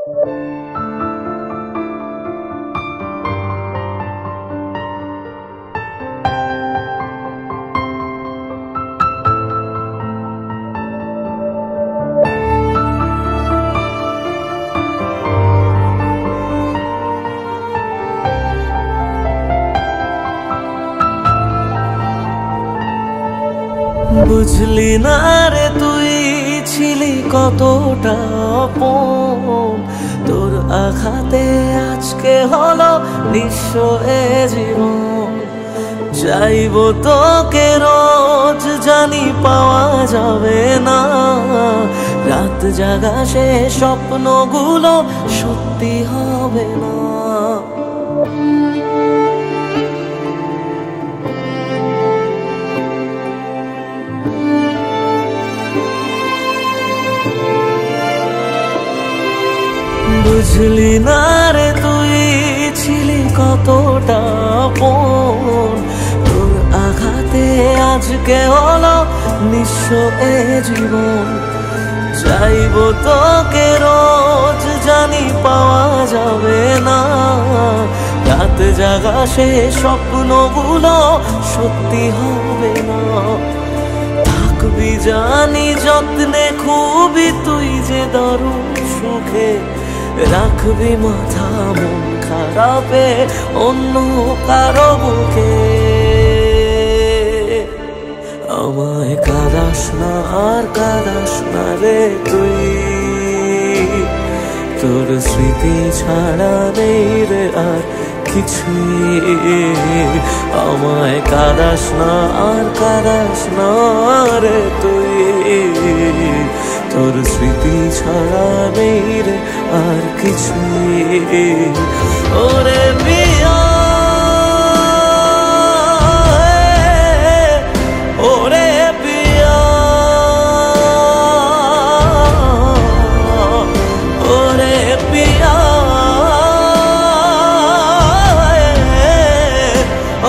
বুঝলি না রে তুই ছিলি কতটা আপন, তোর আঘাতে আজকে হলো নিঃস্ব এ জীবন। চাইবো তোকে রোজ জানি পাওয়া যাবে না, রাত জাগা সে স্বপ্নগুলো সত্যি হবে না। বুঝলি না রে তুই ছিলি কতটা আপন, তোর আঘাতে আজকে হলো নিঃস্ব এ জীবন। চাইবো তোকে রোজ জানি পাওয়া যাবে না, রাত জাগা সে স্বপ্নগুলো সত্যি হবে না। থাকবি জানি যত্নে খুবই তুই যে দারুণ সুখে, রাখবি মাথা মন খারাপে অন্য কারো বুকে। আমায় কাঁদাস না আর কাঁদাস না রে তুই, তোর স্মৃতি ছাড়া নেই রে আর কিছুই। আমায় কাঁদাস না আর কাঁদাস না রে তুই, তোর স্মৃতি ছাড়া নেই রে আর কিছুই। ওরে পিয়া ওরে পিয়া ওরে পিয়া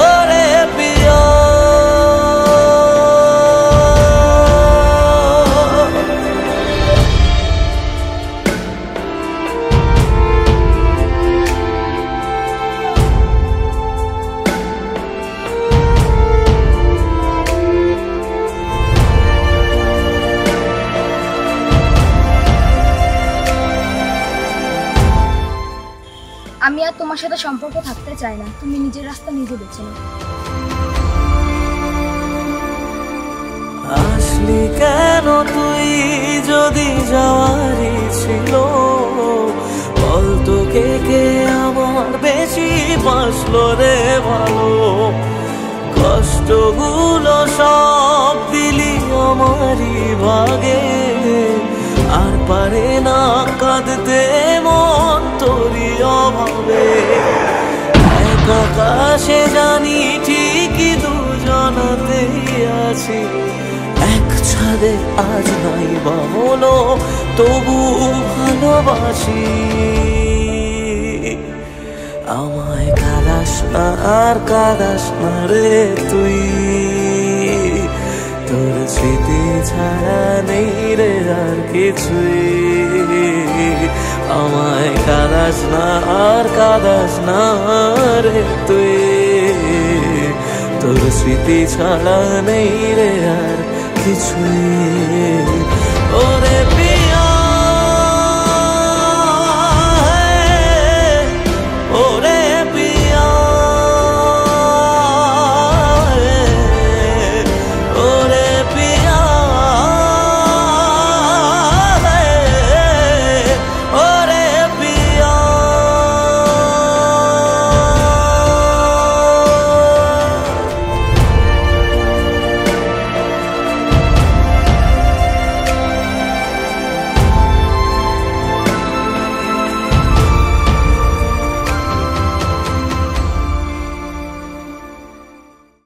ওরে পিয়া। আমি আর তোমার সাথে সম্পর্ক থাকতে চাই না, তুমি নিজের রাস্তা নিজে বেছে নাও। আসলি কেন তুই যদি যাওয়ারই ছিল, বল তোকে কে আমার বেশি বাসলো রে ভালো। কষ্টগুলো সব দিলি আমারই ভাগে, আর পারে না কাঁদতে মন তোরই অভাবে। আকাশে জানি ঠিকই দুজনাতেই আছি, এক ছাদে আজ নাই বা হলো তবু ভালোবাসি। আমায় কাঁদাস না আর কাঁদাস না রে তুই, তোর স্মৃতি ছাড়া নেই রে আর কিছুই। আমায় কাঁদাস না আর কাঁদাস না রে তুই, তোর স্মৃতি ছাড়া নেই রে আর কিছুই। ওরে